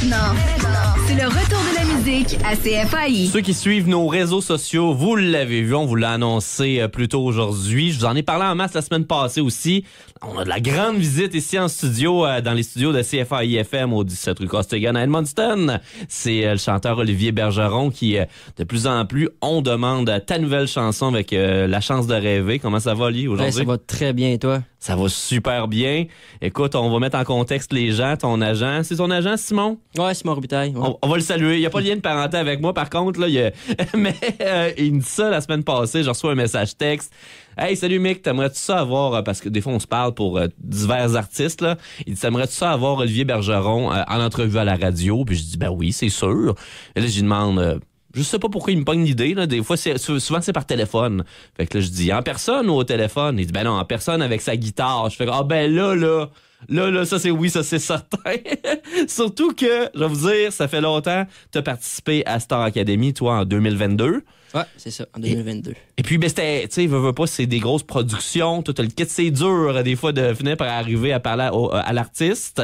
Maintenant, c'est le retour de la musique à CFAI. Ceux qui suivent nos réseaux sociaux, vous l'avez vu, on vous l'a annoncé plus tôt aujourd'hui. Je vous en ai parlé en masse la semaine passée aussi. On a de la grande visite ici en studio, dans les studios de CFAI FM au 17 rue Costigan à Edmundston. C'est le chanteur Olivier Bergeron qui, de plus en plus, on demande ta nouvelle chanson avec La chance de rêver. Comment ça va, Oli, aujourd'hui? Ouais, ça va très bien, et toi? Ça va super bien. Écoute, on va mettre en contexte les gens, ton agent. C'est ton agent, Simon? Ouais, Simon Robitaille. Ouais. On va le saluer. Il n'y a pas de lien de parenté avec moi, par contre. Là, mais il me dit ça la semaine passée. Je reçois un message texte. Hey, salut Mick, t'aimerais-tu ça avoir, parce que des fois on se parle pour divers artistes, là. Il dit, t'aimerais-tu ça avoir Olivier Bergeron en entrevue à la radio? Puis je dis, ben oui, c'est sûr. Et là, je lui demande... je sais pas pourquoi il me pogne l'idée, là. Des fois, souvent, c'est par téléphone. Fait que là, je dis, en personne ou au téléphone? Il dit, ben non, en personne avec sa guitare. Je fais, ah ben là, ça c'est oui, ça c'est certain. Surtout que, je vais vous dire, ça fait longtemps que tu as participé à Star Academy, toi, en 2022. Ouais, c'est ça, en 2022. Et puis, ben, c'était, tu sais, veux pas, c'est des grosses productions. Tout le kit, c'est dur, des fois, de finir par arriver à parler à l'artiste.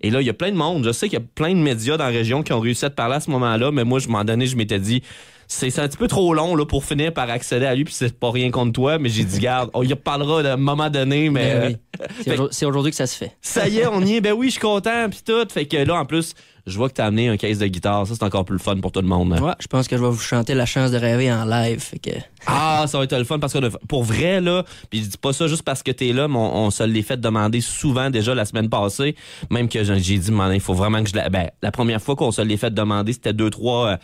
Et là, il y a plein de monde. Je sais qu'il y a plein de médias dans la région qui ont réussi à te parler à ce moment-là, mais moi, je m'en donnais, je m'étais dit, c'est un petit peu trop long, là, pour finir par accéder à lui, puis c'est pas rien contre toi, mais j'ai dit, garde, on y reparlera à un moment donné, mais... Oui. C'est aujourd'hui que ça se fait. Ça y est, on y est, ben oui, je suis content, puis tout. Fait que là, en plus, je vois que t'as amené un case de guitare. Ça, c'est encore plus le fun pour tout le monde. Ouais, je pense que je vais vous chanter La chance de rêver en live. Fait que... Ah, ça va être le fun parce que pour vrai, là, puis je dis pas ça juste parce que t'es là, mais on se l'est fait demander souvent déjà la semaine passée. Même que j'ai dit, il faut vraiment que la première fois qu'on se l'est fait demander, c'était 2-3...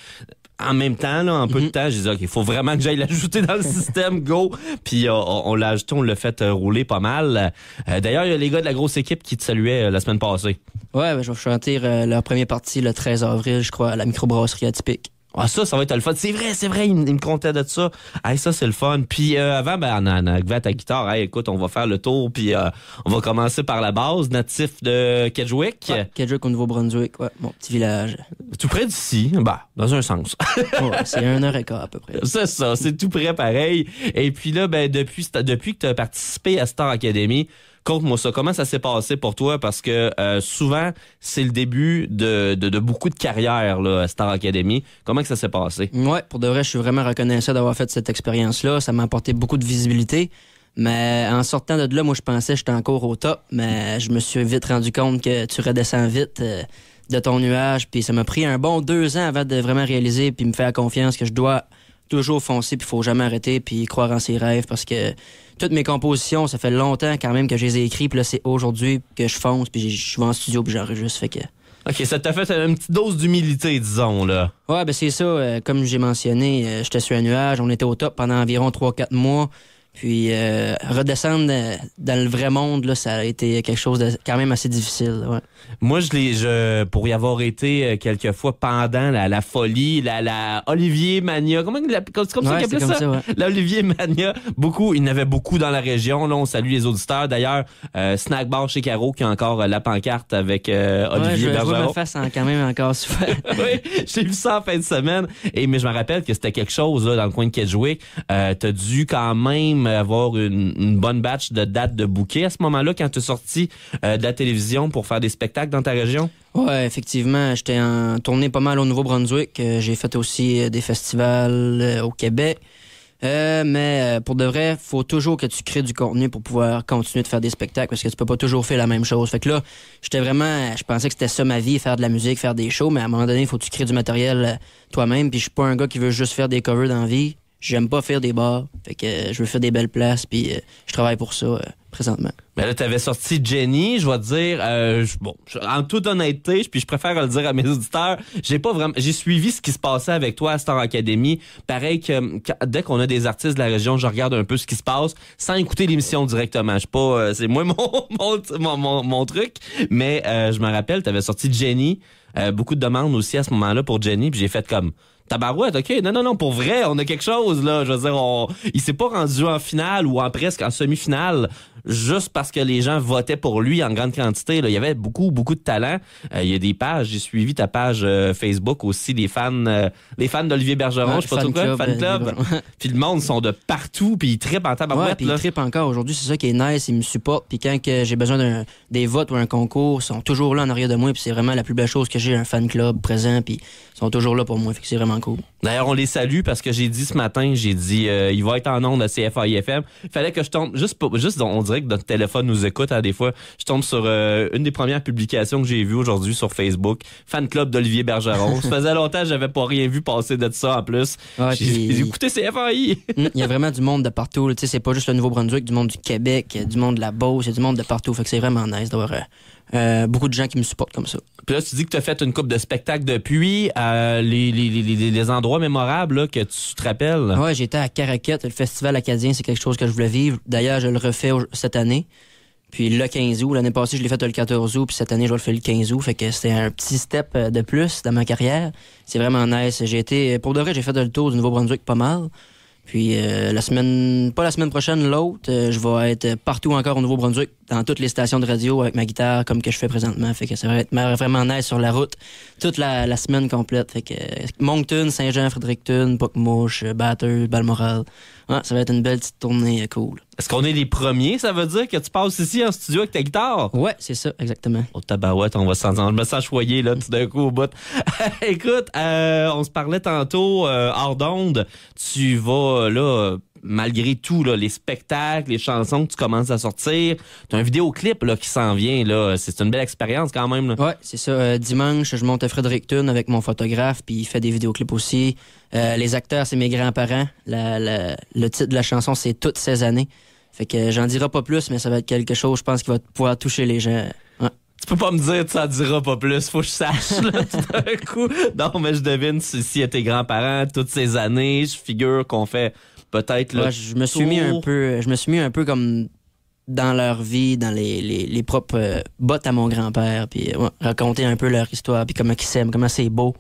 en même temps, là, en peu de temps, j'ai dit, OK, il faut vraiment que j'aille l'ajouter dans le système, go. Puis on l'a ajouté, on l'a fait rouler pas mal. D'ailleurs, il y a les gars de la grosse équipe qui te saluaient la semaine passée. Ouais, ben, je vais chanter leur première partie le 13 avril, je crois, à la microbrasserie Atypique. Ah, ça va être le fun. C'est vrai, il me contait de ça. Hey, ça, c'est le fun. Puis avant, ben, en arrivant à ta guitare, hey, écoute, on va faire le tour, puis on va commencer par la base, natif de Kedgewick. Ouais, Kedgewick au Nouveau-Brunswick, ouais, mon petit village. Tout près d'ici, bah, dans un sens. Ouais, c'est 1h15 à peu près. C'est ça, c'est tout près pareil. Et puis là, ben, depuis que tu as participé à Star Academy, conte-moi ça. Comment ça s'est passé pour toi? Parce que souvent, c'est le début de beaucoup de carrières là, à Star Academy. Comment que ça s'est passé? Ouais, pour de vrai, je suis vraiment reconnaissant d'avoir fait cette expérience-là. Ça m'a apporté beaucoup de visibilité. Mais en sortant de là, moi, je pensais que j'étais encore au top. Mais je me suis vite rendu compte que tu redescends vite de ton nuage. Puis ça m'a pris un bon 2 ans avant de vraiment réaliser puis me faire confiance que je dois toujours foncer, puis il faut jamais arrêter, puis croire en ses rêves, parce que toutes mes compositions, ça fait longtemps quand même que je les ai écrites, puis là, c'est aujourd'hui que je fonce, puis je vais en studio, puis j'enregistre, fait que... OK, ça t'a fait une petite dose d'humilité, disons, là. Ouais, ben c'est ça, comme j'ai mentionné, j'étais sur un nuage, on était au top pendant environ 3-4 mois, puis redescendre dans le vrai monde, là, ça a été quelque chose de quand même assez difficile, ouais. Moi, pour y avoir été quelques fois pendant la folie, la Olivier Mania, c'est comme ça qu'il appelait ça? Ouais. La Olivier Mania, il y en avait beaucoup dans la région, là, on salue les auditeurs. D'ailleurs, Snack Bar chez Caro qui a encore la pancarte avec Olivier Bergeron. Je vois ma face quand même encore souvent. Oui, j'ai vu ça en fin de semaine, mais je me rappelle que c'était quelque chose là, dans le coin de Kedgewick. T'as dû quand même avoir une bonne batch de dates de bouquet à ce moment-là quand tu es sorti de la télévision pour faire des spectacles dans ta région? Ouais, effectivement. J'étais en tournée pas mal au Nouveau-Brunswick. J'ai fait aussi des festivals au Québec. Mais pour de vrai, faut toujours que tu crées du contenu pour pouvoir continuer de faire des spectacles parce que tu peux pas toujours faire la même chose. Fait que là, je pensais que c'était ça ma vie, faire de la musique, faire des shows, mais à un moment donné, il faut que tu crées du matériel toi-même. Puis je suis pas un gars qui veut juste faire des covers dans la vie. J'aime pas faire des bars. Fait que je veux faire des belles places, puis je travaille pour ça présentement. Mais là, t'avais sorti Jenny, je vais te dire, en toute honnêteté, puis je préfère le dire à mes auditeurs, j'ai suivi ce qui se passait avec toi à Star Academy. Pareil que dès qu'on a des artistes de la région, je regarde un peu ce qui se passe sans écouter l'émission directement. Je sais pas, c'est moi mon truc, mais je me rappelle, t'avais sorti Jenny, beaucoup de demandes aussi à ce moment-là pour Jenny, puis j'ai fait comme Tabarouette, OK. Non, pour vrai, on a quelque chose, là. Je veux dire, il s'est pas rendu en finale ou presque en semi-finale juste parce que les gens votaient pour lui en grande quantité. Là. Il y avait beaucoup de talent. Il y a des pages. J'ai suivi ta page Facebook aussi, les fans d'Olivier Bergeron, je sais pas trop quoi, fan club. Puis le monde sont de partout, puis ils trippent en tabarouette. Puis ils trippent encore aujourd'hui. C'est ça qui est nice. Ils me supportent. Puis quand j'ai besoin des votes ou un concours, ils sont toujours là en arrière de moi. Puis c'est vraiment la plus belle chose que j'ai, un fan club présent. Puis ils sont toujours là pour moi. Fait que c'est vraiment cool. D'ailleurs, on les salue parce que j'ai dit ce matin, il va être en ondes à CFA-IFM. Il fallait que je tombe, juste on dirait que notre téléphone nous écoute des fois. Je tombe sur une des premières publications que j'ai vues aujourd'hui sur Facebook. Fan club d'Olivier Bergeron. Ça faisait longtemps que j'avais pas rien vu passer de ça en plus. Ouais, j'ai écouté CFAI. Il y a vraiment du monde de partout. Tu sais, c'est pas juste le Nouveau-Brunswick, du monde du Québec, du monde de la Beauce, il y a du monde de partout. Fait que c'est vraiment nice d'avoir beaucoup de gens qui me supportent comme ça. Puis là, tu dis que tu as fait une couple de spectacles depuis. Les endroits mémorables là, que tu te rappelles. Ouais, j'étais à Caraquette, le festival acadien, c'est quelque chose que je voulais vivre. D'ailleurs, je le refais cette année. Puis le 15 août, l'année passée, je l'ai fait le 14 août, puis cette année, je vais le faire le 15 août. Fait que c'était un petit step de plus dans ma carrière. C'est vraiment nice. Pour de vrai, j'ai fait le tour du Nouveau-Brunswick pas mal. Puis pas la semaine prochaine, l'autre, je vais être partout encore au Nouveau-Brunswick, dans toutes les stations de radio avec ma guitare comme que je fais présentement. Fait que ça va être vraiment nice sur la route toute la semaine complète. Fait que Moncton, Saint-Jean, Fredericton, Pocmouche, Batters, Balmoral. Ouais, ça va être une belle petite tournée cool. Est-ce qu'on est les premiers? Ça veut dire que tu passes ici en studio avec ta guitare? Ouais, c'est ça, exactement. Oh tabarouette, on me sent choyer là tout d'un coup au bout. Écoute, on se parlait tantôt hors d'onde. Tu vas là, malgré tout, là, les spectacles, les chansons que tu commences à sortir. Tu as un vidéoclip là, qui s'en vient. Là. C'est une belle expérience quand même. Là. Ouais, c'est ça. Dimanche, je monte à Fredericton avec mon photographe, puis il fait des vidéoclips aussi. Les acteurs, c'est mes grands-parents. Le titre de la chanson, c'est Toutes ces années. Fait que j'en dirai pas plus, mais ça va être quelque chose, je pense, qui va pouvoir toucher les gens. Ouais. Tu peux pas me dire tu en diras pas plus, faut que je sache là, tout d'un coup. Non, mais je devine si à tes grands-parents, toutes ces années, je figure qu'on fait peut-être là. Ouais, je me suis mis un peu comme dans leur vie, dans les propres bottes à mon grand-père, puis raconter un peu leur histoire, puis comment ils s'aiment, comment c'est beau.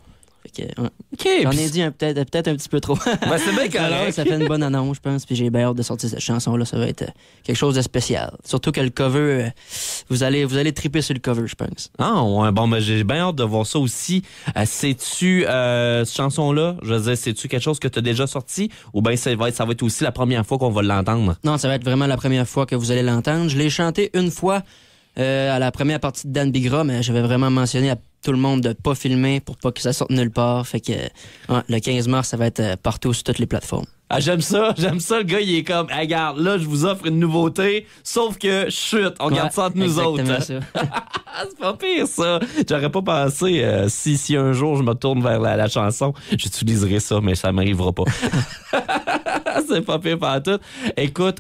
Fait que, okay, j'en ai dit peut-être un petit peu trop. Ben, c'est bien correct. Ça fait une bonne annonce, je pense, puis j'ai bien hâte de sortir cette chanson-là. Ça va être quelque chose de spécial. Surtout que le cover, vous allez triper sur le cover, je pense. Ah ouais, bon, ben j'ai bien hâte de voir ça aussi. Sais-tu cette chanson-là, je veux dire, c'est-tu quelque chose que tu as déjà sorti ou bien ça va être aussi la première fois qu'on va l'entendre? Non, ça va être vraiment la première fois que vous allez l'entendre. Je l'ai chanté une fois à la première partie de Dan Bigra, mais j'avais vraiment mentionné à tout le monde de pas filmer pour pas que ça sorte nulle part. Fait que le 15 mars, ça va être partout sur toutes les plateformes. Ah, j'aime ça. Le gars, il est comme, hey, regarde, là, je vous offre une nouveauté, sauf que, chut, on garde ça entre nous autres. Ça. C'est pas pire, ça. J'aurais pas pensé, si un jour je me tourne vers la chanson, j'utiliserai ça, mais ça m'arrivera pas. C'est pas pire par tout. Écoute,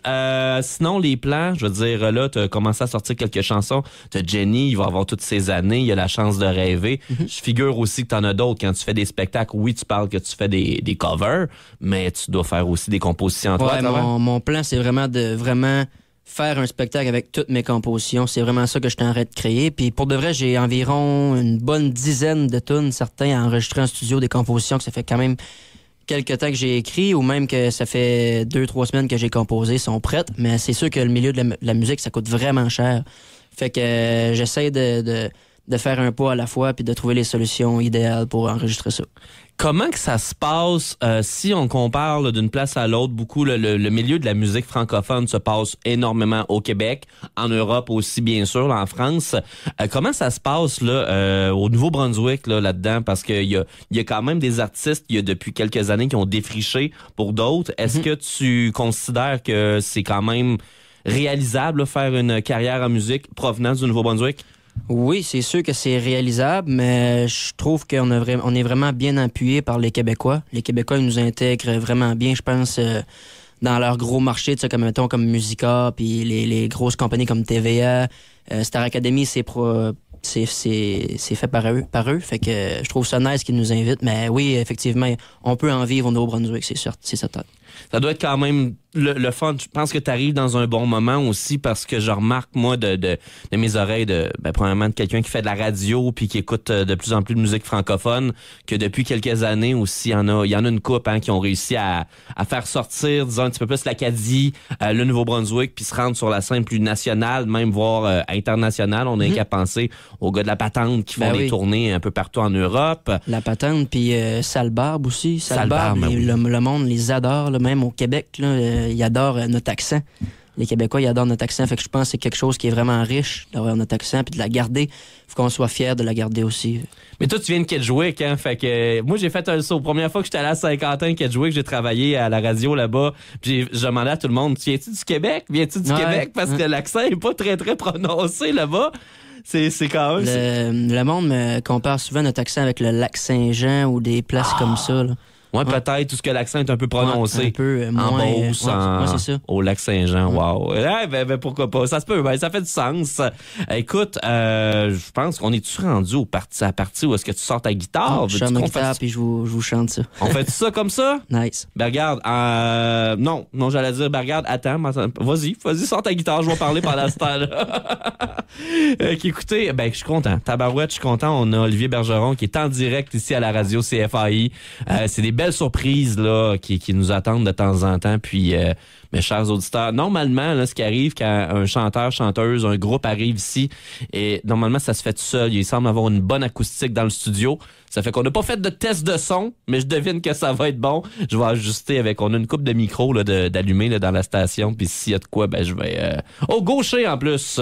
sinon, les plans, je veux dire, là, t'as commencé à sortir quelques chansons. T'as Jenny, il va avoir toutes ces années, il a la chance de rêver. Je figure aussi que t'en as d'autres. Quand tu fais des spectacles, oui, tu parles que tu fais des covers, mais tu dois faire aussi des compositions. Ouais, mon plan, c'est vraiment de faire un spectacle avec toutes mes compositions. C'est vraiment ça que je t'arrête de créer. Puis pour de vrai, j'ai environ une bonne dizaine de tunes, certains à enregistrer en studio, des compositions que ça fait quand même quelques temps que j'ai écrit ou même que ça fait 2-3 semaines que j'ai composé, sont prêtes. Mais c'est sûr que le milieu de la musique, ça coûte vraiment cher. Fait que j'essaie de faire un pas à la fois puis de trouver les solutions idéales pour enregistrer ça. Comment que ça se passe si on compare là, d'une place à l'autre? Beaucoup, le milieu de la musique francophone se passe énormément au Québec, en Europe aussi, bien sûr, là, en France. Comment ça se passe là, au Nouveau-Brunswick là-dedans? Parce qu'il y a quand même des artistes il y a depuis quelques années qui ont défriché pour d'autres. Est-ce que tu considères que c'est quand même réalisable là, faire une carrière en musique provenant du Nouveau-Brunswick? Oui, c'est sûr que c'est réalisable, mais je trouve qu'on est vraiment bien appuyé par les Québécois. Les Québécois, ils nous intègrent vraiment bien, je pense, dans leur gros marché, tu sais, comme mettons comme Musica, puis les grosses compagnies comme TVA, Star Academy, c'est fait par eux. Fait que je trouve ça nice qu'ils nous invitent. Mais oui, effectivement, on peut en vivre au Nouveau-Brunswick, c'est certain. ça doit être quand même le fun. Je pense que tu arrives dans un bon moment aussi parce que je remarque, moi, de mes oreilles, premièrement, de quelqu'un qui fait de la radio puis qui écoute de plus en plus de musique francophone, que depuis quelques années aussi, il y en a une couple qui ont réussi à faire sortir, disons, un petit peu plus l'Acadie, le Nouveau-Brunswick, puis se rendre sur la scène plus nationale, même voire internationale. On n'a qu'à penser aux gars de la Patente qui font des tournées un peu partout en Europe. La Patente, puis Sale-Barbe aussi. Sale-Barbe, le monde les adore, là, même au Québec, là, ils adorent notre accent. Les Québécois, ils adorent notre accent. Fait que je pense que c'est quelque chose qui est vraiment riche d'avoir notre accent puis de la garder. Faut qu'on soit fiers de la garder aussi. Mais toi, tu viens de Kedgewick, hein? Fait que moi, j'ai fait un saut. Première fois que j'étais allé à Saint-Quentin, Kedgewick, j'ai travaillé à la radio là-bas. Puis je demandais à tout le monde, viens-tu du Québec? Viens-tu du Québec? Parce que l'accent est pas très, très prononcé là-bas. C'est quand même... Le monde me compare souvent notre accent avec le lac Saint-Jean ou des places comme ça, là. Ouais, peut-être, tout ce que l'accent est un peu prononcé. Un peu moins, en Beauce, c'est ça. Au lac Saint-Jean, wow. Ben, pourquoi pas? Ça se peut, ça fait du sens. Écoute, je pense qu'on est-tu rendu à la partie où est-ce que tu sors ta guitare? Je chante ma guitare puis je vous chante ça. On fait ça comme ça? Nice. Ben regarde, non, j'allais dire, ben regarde, attends, vas-y, sors ta guitare, je vais parler pendant ce temps-là. Écoutez, ben je suis content. Tabarouette, je suis content. On a Olivier Bergeron qui est en direct ici à la radio CFAI. C'est des belles surprises là qui nous attendent de temps en temps. Puis, mes chers auditeurs, normalement, là, ce qui arrive quand un chanteur, chanteuse, un groupe arrive ici, et normalement, ça se fait tout seul. Il semble avoir une bonne acoustique dans le studio. Ça fait qu'on n'a pas fait de test de son, mais je devine que ça va être bon. Je vais ajuster on a une coupe de micro là, d'allumer là, dans la station. Puis s'il y a de quoi, ben je vais... gaucher en plus.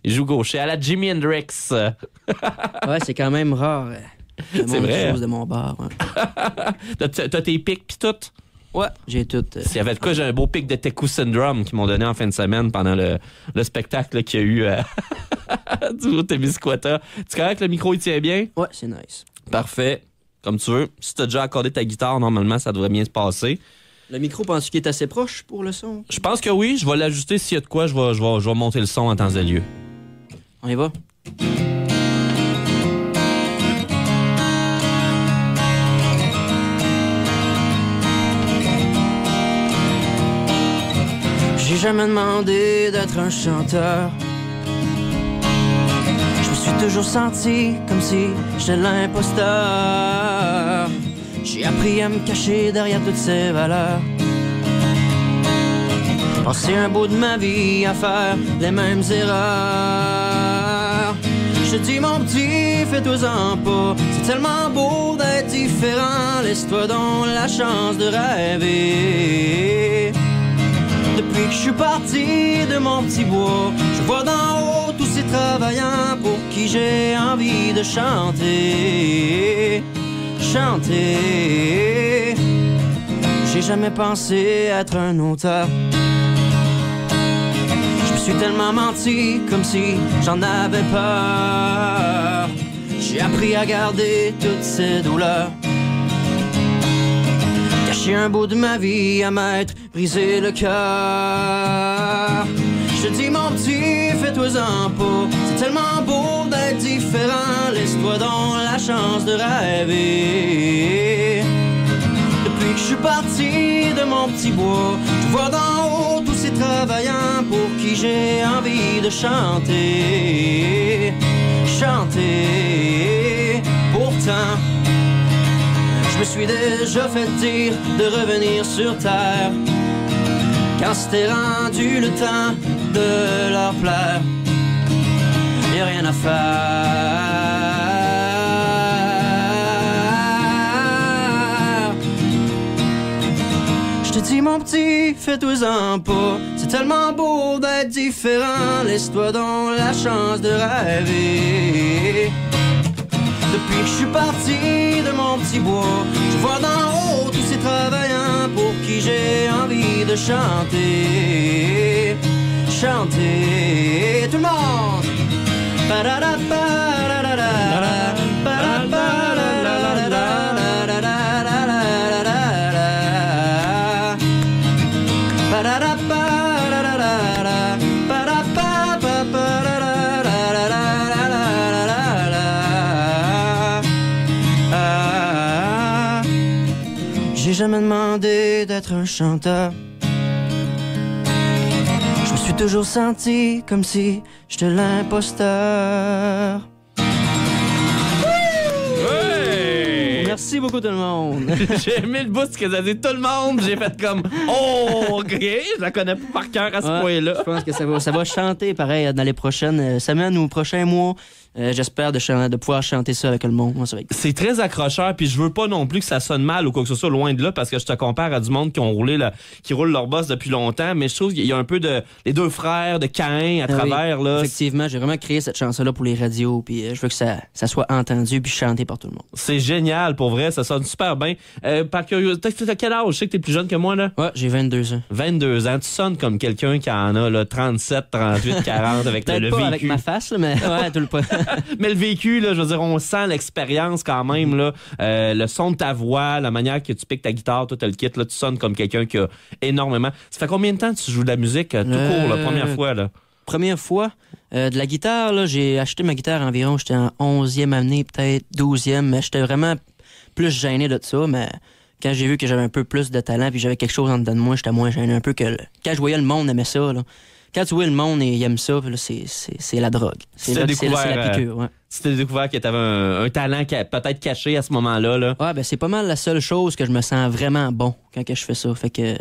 Il joue gaucher à la Jimi Hendrix. Ouais, c'est quand même rare. C'est vrai. Chose de mon bar. Ouais. T'as tes pics pis tout? Ouais, j'ai tout. S'il y avait de quoi, j'ai un beau pic de Teku Syndrome qu'ils m'ont donné en fin de semaine pendant le spectacle qu'il y a eu du Témiscouata. Tu correct, le micro il tient bien? Ouais, c'est nice. Parfait. Comme tu veux. Si t'as déjà accordé ta guitare, normalement, ça devrait bien se passer. Le micro, penses-tu qu'il est assez proche pour le son? Je pense que oui. Je vais l'ajuster. S'il y a de quoi, je vais monter le son en temps et lieu. On y va? J'ai jamais demandé d'être un chanteur. Je me suis toujours senti comme si j'étais l'imposteur. J'ai appris à me cacher derrière toutes ces valeurs. Passé un bout de ma vie à faire les mêmes erreurs. Je te dis mon petit, fais-toi-en pas. C'est tellement beau d'être différent. Laisse-toi donc la chance de rêver. Depuis que je suis parti de mon petit bois, je vois d'en haut tous ces travaillants pour qui j'ai envie de chanter. Chanter. J'ai jamais pensé être un auteur. Je me suis tellement menti comme si j'en avais peur. J'ai appris à garder toutes ces douleurs. Cacher un bout de ma vie à m'être brisé le cœur. Je te dis mon petit, fais-toi-en pas. C'est tellement beau d'être différent. Laisse-toi donc la chance de rêver. Depuis que je suis parti de mon petit bois, je vois d'en haut tous ces travaillants pour qui j'ai envie de chanter. Chanter. Pourtant, je me suis déjà fait dire de revenir sur terre quand c'était rendu le temps de leur plaire. Y'a rien à faire. Je te dis mon petit, fais-toi-en pas. C'est tellement beau d'être différent. Laisse-toi donc la chance de rêver. Depuis que je suis parti de mon petit bois, je vois d'en haut tous ces travaillants pour qui j'ai envie de chanter. Chanter, tout le monde. J'ai jamais demandé d'être un chanteur. Je me suis toujours senti comme si j'étais l'imposteur. Merci beaucoup tout le monde. J'ai aimé le bout que ça dit tout le monde. J'ai fait comme oh ok, je la connais pas par cœur à ce point-là. Je pense que ça va chanter pareil dans les prochaines semaines ou prochains mois. J'espère de pouvoir chanter ça avec le monde. Moi, c'est très accrocheur, puis je veux pas non plus que ça sonne mal ou quoi que ce soit, loin de là, parce que je te compare à du monde qui roule leur boss depuis longtemps, mais je trouve qu'il y a un peu de les deux frères de Caïn à travers. Oui, là. Effectivement, j'ai vraiment créé cette chanson-là pour les radios, puis je veux que ça soit entendu puis chanté par tout le monde. C'est génial, pour vrai, ça sonne super bien. Par curiosité, t'as quel âge? Je sais que t'es plus jeune que moi, là. Ouais, j'ai 22 ans. 22 ans, tu sonnes comme quelqu'un qui en a là, 37, 38, 40 avec le pas vécu. avec ma face, là, mais ouais, tout le pas. Mais le vécu, là, je veux dire, on sent l'expérience quand même, là. Le son de ta voix, la manière que tu piques ta guitare, tout le kit, là, tu sonnes comme quelqu'un qui a énormément. Ça fait combien de temps que tu joues de la musique tout court, la première fois, là? Première fois, de la guitare, là, j'ai acheté ma guitare environ, j'étais en 11e année, peut-être 12e, mais j'étais vraiment plus gêné de ça, mais quand j'ai vu que j'avais un peu plus de talent puis j'avais quelque chose en dedans de moi, j'étais moins gêné un peu que... Quand je voyais le monde aimer ça, là, quand tu vois le monde et il aime ça, là, c'est la drogue. C'est la piqûre, ouais. Tu t'es découvert que t'avais un talent peut-être caché à ce moment-là, là. Ouais, ben c'est pas mal la seule chose que je me sens vraiment bon quand que je fais ça. Fait que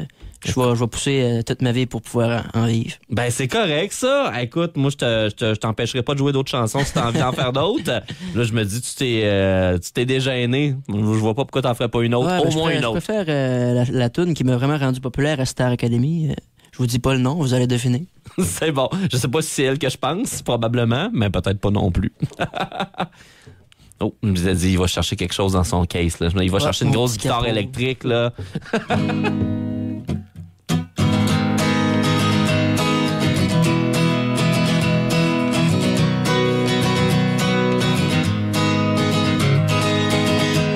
je vais pousser toute ma vie pour pouvoir en vivre. Ben c'est correct ça. Écoute, moi je t'empêcherai pas de jouer d'autres chansons si t'as envie d'en faire d'autres. Là je me dis tu t'es dégêné. Je vois pas pourquoi t'en ferais pas une autre, ouais, au moins une autre. Je préfère la toune qui m'a vraiment rendu populaire à Star Academy. Je vous dis pas le nom, vous allez deviner. C'est bon. Je sais pas si c'est elle que je pense, probablement, mais peut-être pas non plus. Oh, il me dit, il va chercher quelque chose dans son case, là. Il va chercher une grosse guitare électrique, là.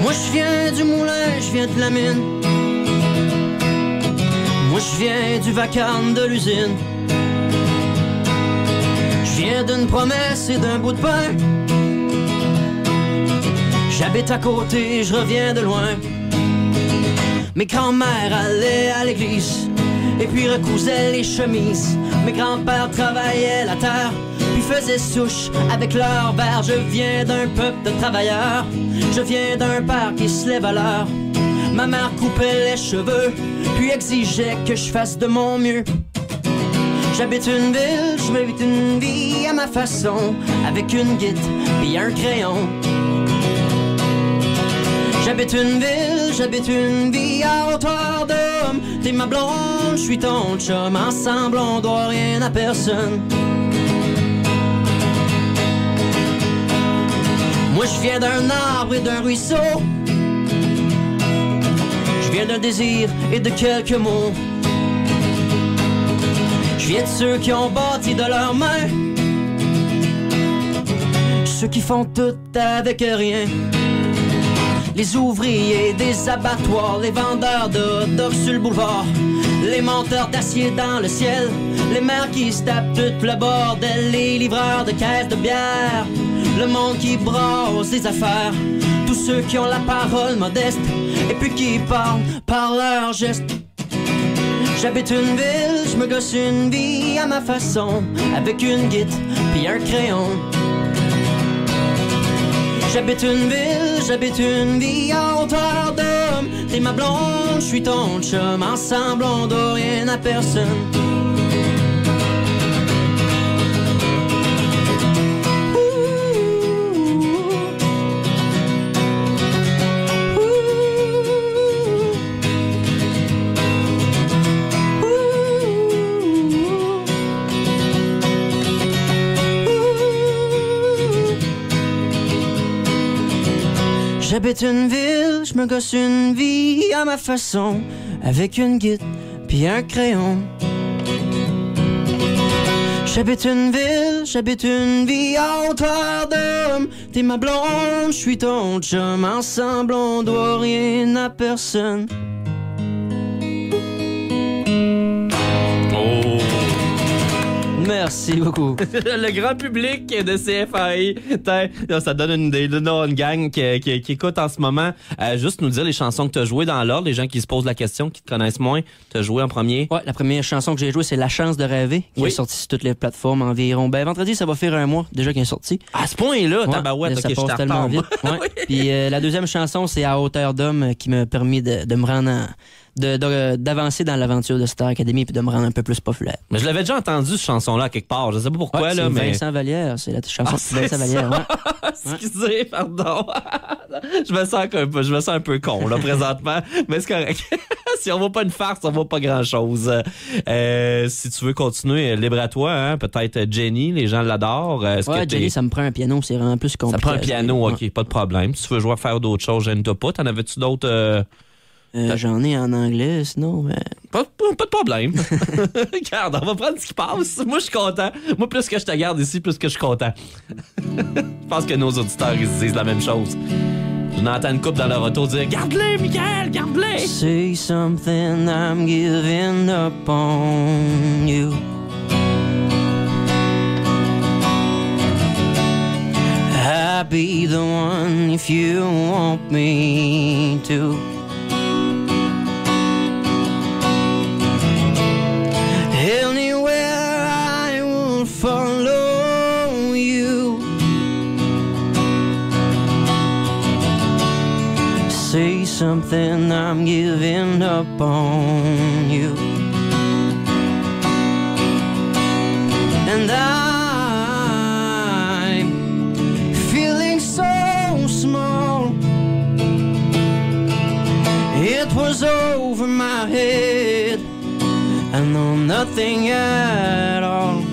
Moi, je viens du moulin, je viens de la mine. Moi, je viens du vacarme de l'usine. Je viens d'une promesse et d'un bout de pain. J'habite à côté, je reviens de loin. Mes grands-mères allaient à l'église et puis recousaient les chemises. Mes grands-pères travaillaient la terre puis faisaient souche avec leur verre. Je viens d'un peuple de travailleurs. Je viens d'un père qui se lève à l'heure. Ma mère coupait les cheveux puis exigeait que je fasse de mon mieux. J'habite une ville, je m'habite une vie à ma façon, avec une guitare puis un crayon. J'habite une vie à hauteur d'homme. T'es ma blonde, je suis ton chum. Ensemble on doit rien à personne. Moi je viens d'un arbre et d'un ruisseau. Je viens d'un désir et de quelques mots. Je viens de ceux qui ont bâti de leurs mains, ceux qui font tout avec rien. Les ouvriers des abattoirs, les vendeurs de hot-dogs sur le boulevard, les monteurs d'acier dans le ciel, les mères qui se tapent tout le bordel, les livreurs de caisses de bière, le monde qui brasse des affaires, tous ceux qui ont la parole modeste et puis qui parlent par leurs gestes. J'habite une ville, je me gosse une vie à ma façon, avec une guitare puis un crayon. J'habite une vie à hauteur d'homme. T'es ma blonde, je suis ton chum. Ensemble on doit rien à personne. J'habite une ville, je me gosse une vie à ma façon, avec une guitare puis un crayon. J'habite une vie à hauteur d'homme. T'es ma blonde, je suis ton chum. Ensemble on doit rien à personne. Merci beaucoup. Le grand public de CFAI, ça donne une idée. Là, une gang qui écoute en ce moment. Juste nous dire les chansons que tu as jouées dans l'ordre, les gens qui se posent la question, qui te connaissent moins. Tu as joué en premier? Ouais, la première chanson que j'ai jouée, c'est La chance de rêver, qui est sortie sur toutes les plateformes environ. Ben, vendredi, ça va faire un mois déjà qu'elle est sortie. À ce point-là, tabarouette, ça ok, je passe tellement vite. Ouais. Puis la deuxième chanson, c'est À hauteur d'homme, qui m'a permis de me rendre d'avancer dans l'aventure de Star Academy puis de me rendre un peu plus populaire. Mais je l'avais déjà entendu, cette chanson-là, quelque part. Je sais pas pourquoi, ouais, là, c'est mais... Vincent Vallière, c'est la chanson de Vincent Vallière. Ouais. Excusez, pardon. je me sens un peu con, là, présentement. Mais c'est correct. Si on voit pas une farce, on voit pas grand-chose. Si tu veux continuer, libre à toi, hein. Peut-être Jenny, les gens l'adorent. Jenny, ça me prend un piano, c'est vraiment plus compliqué. Ça prend un piano, ok, pas de problème. Si tu veux jouer à faire d'autres choses, gêne-toi pas. T'en avais-tu d'autres... J'en ai en anglais, sinon... Pas de problème. Regarde, on va prendre ce qui passe. Moi, je suis content. Moi, plus que je te garde ici, plus que je suis content. Je pense que nos auditeurs, ils se disent la même chose. Je n'entends une couple dans leur auto dire « Garde-les, Michael, garde-les! » Say something, I'm giving up on you. I'll be the one if you want me to. Anywhere I will follow you. Say something, I'm giving up on you. And I'm feeling so small. It was over my head. I know nothing at all.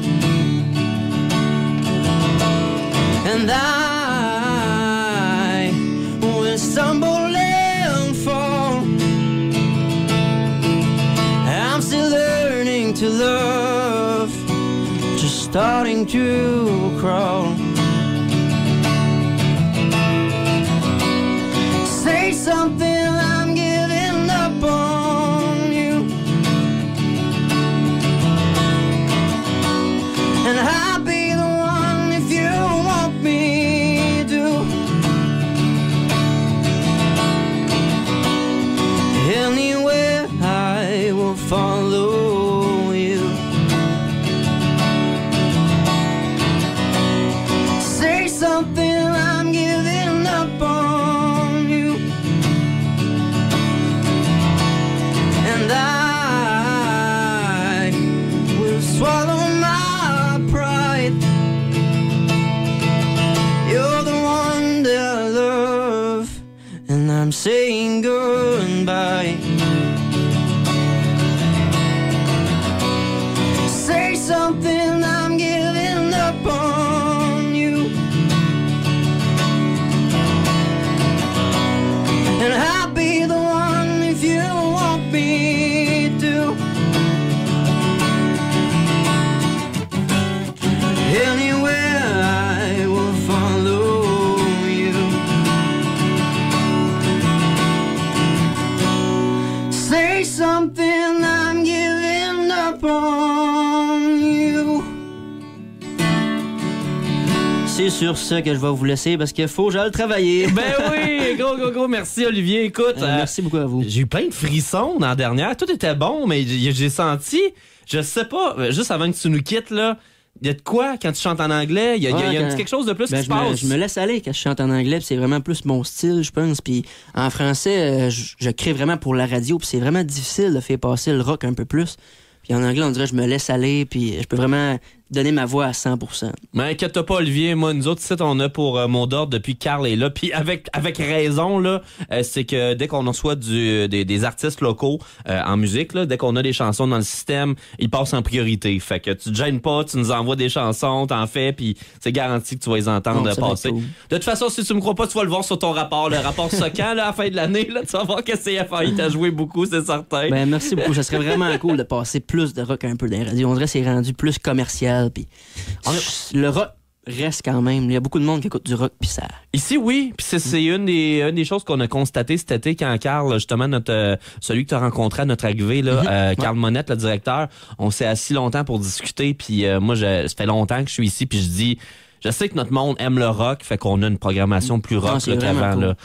And I will stumble and fall. I'm still learning to love, just starting to crawl. Say something, I'm giving up on you. And I'll be the one if you want me to. Anywhere I will follow you. Say something, I'm giving up on you. And I will swallow my pride. You're the one that I love, and I'm saying goodbye. Say something, I'm giving up on you. And I'll be the one if you want me to. Anywhere I will follow you. Say something, I'm giving up on you. C'est sur ça que je vais vous laisser parce qu'il faut que j'aille travailler. Ben oui, gros, merci Olivier. Écoute, merci beaucoup à vous. J'ai eu plein de frissons dans la dernière. Tout était bon, mais j'ai senti, je sais pas, juste avant que tu nous quittes, là, il y a de quoi quand tu chantes en anglais? Il y a quelque chose de plus qui se passe. Je me laisse aller quand je chante en anglais, c'est vraiment plus mon style, je pense. Puis en français, je crée vraiment pour la radio, puis c'est vraiment difficile de faire passer le rock un peu plus. Puis en anglais, on dirait que je me laisse aller, puis je peux vraiment donner ma voix à 100%. Mais inquiète-toi pas, Olivier. Moi, nous autres, on a pour Mot d'ordre depuis Carl est là. Puis avec raison, là, c'est que dès qu'on reçoit des artistes locaux en musique, là, dès qu'on a des chansons dans le système, ils passent en priorité. Fait que tu te gênes pas, tu nous envoies des chansons, t'en fais, puis c'est garanti que tu vas les entendre passer. Cool. De toute façon, si tu me crois pas, tu vas le voir sur ton rapport. Le rapport Socan, là, à la fin de l'année, là, tu vas voir que CFAI t'a joué beaucoup, c'est certain. Ben, merci beaucoup. Ça serait vraiment cool de passer plus de rock un peu dans les radios. On dirait que c'est rendu plus commercial. Puis le rock, reste quand même. Il y a beaucoup de monde qui écoute du rock, puis ça... Ici, oui. Puis c'est une des choses qu'on a constatées cet été quand Carl, justement, celui que tu as rencontré à notre arrivée, là, Carl Monette, le directeur, on s'est assis longtemps pour discuter. Puis moi, ça fait longtemps que je suis ici, puis je dis, je sais que notre monde aime le rock, fait qu'on a une programmation plus rock là, qu'avant. Cool. Là.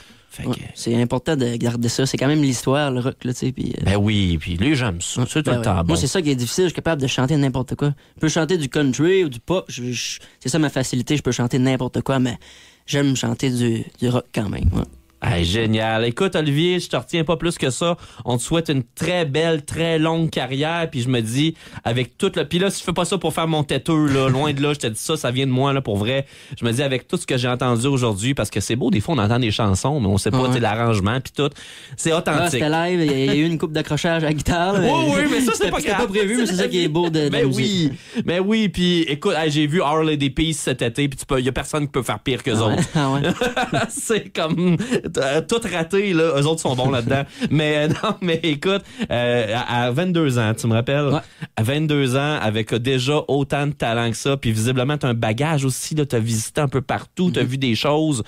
C'est important de garder ça. C'est quand même l'histoire, le rock, là, tu sais. Ben oui, puis les gens aiment ça. C'est tout le temps bon. Moi, c'est ça qui est difficile. Je suis capable de chanter n'importe quoi. Je peux chanter du country ou du pop. C'est ça ma facilité. Je peux chanter n'importe quoi, mais j'aime chanter du rock quand même. Ouais. Hey, génial. Écoute, Olivier, je te retiens pas plus que ça. On te souhaite une très belle, très longue carrière. Puis je me dis, avec tout le... Puis là, si je fais pas ça pour faire mon têteux, là, loin de là, je te dis ça vient de moi, là, pour vrai. Je me dis, avec tout ce que j'ai entendu aujourd'hui, parce que c'est beau, des fois, on entend des chansons, mais on sait pas, l'arrangement, puis tout. C'est authentique. C'était live, il y a eu une coupe d'accrochage à la guitare. Oui, mais ça, c'était pas grave. C'était pas prévu, mais c'est ça qui est beau de Ben musique. oui, mais oui, puis écoute, j'ai vu Our Lady Peace cet été, puis il y a personne qui peut faire pire qu'eux autres. Ah ouais. C'est comme tout raté. Là, eux autres sont bons là-dedans. Mais non, mais écoute, à 22 ans, tu me rappelles? Ouais. À 22 ans, avec déjà autant de talent que ça, puis visiblement, t'as un bagage aussi, t'as visité un peu partout, t'as vu des choses.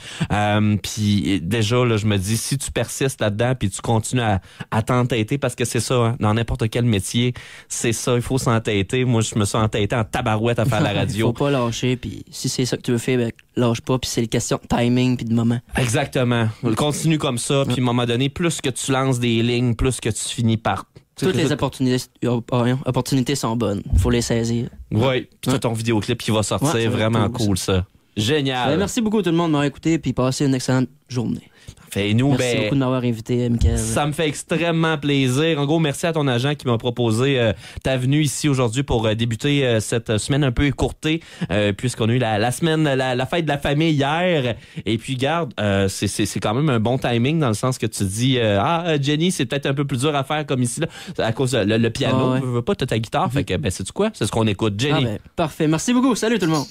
Puis déjà, là, je me dis, si tu persistes là-dedans, puis tu continues à t'entêter, parce que c'est ça, hein, dans n'importe quel métier, c'est ça, il faut s'entêter. Moi, je me suis entêté en tabarouette à faire la radio. Faut pas lâcher, puis si c'est ça que tu veux faire, ben, lâche pas, puis c'est une question de timing puis de moment. Exactement. Continue comme ça, puis à un moment donné, plus que tu lances des lignes, plus que tu finis par... Toutes les opportunités sont bonnes. Faut les saisir. Oui, puis tu as ton vidéoclip qui va sortir, ouais, vraiment cool, cool ça. Génial. Merci beaucoup tout le monde de m'avoir écouté, puis passez une excellente journée. Nous, merci beaucoup de m'avoir invité, Mickaël. Ça me fait extrêmement plaisir. En gros, merci à ton agent qui m'a proposé ta venue ici aujourd'hui pour débuter cette semaine un peu écourtée, puisqu'on a eu la semaine, la fête de la famille hier. Et puis, garde, c'est quand même un bon timing dans le sens que tu dis, Jenny, c'est peut-être un peu plus dur à faire comme ici, là, à cause le piano. Tu veux pas, t'as ta guitare. Fait que, ben, sais-tu quoi? C'est ce qu'on écoute. Jenny. Parfait. Merci beaucoup. Salut tout le monde.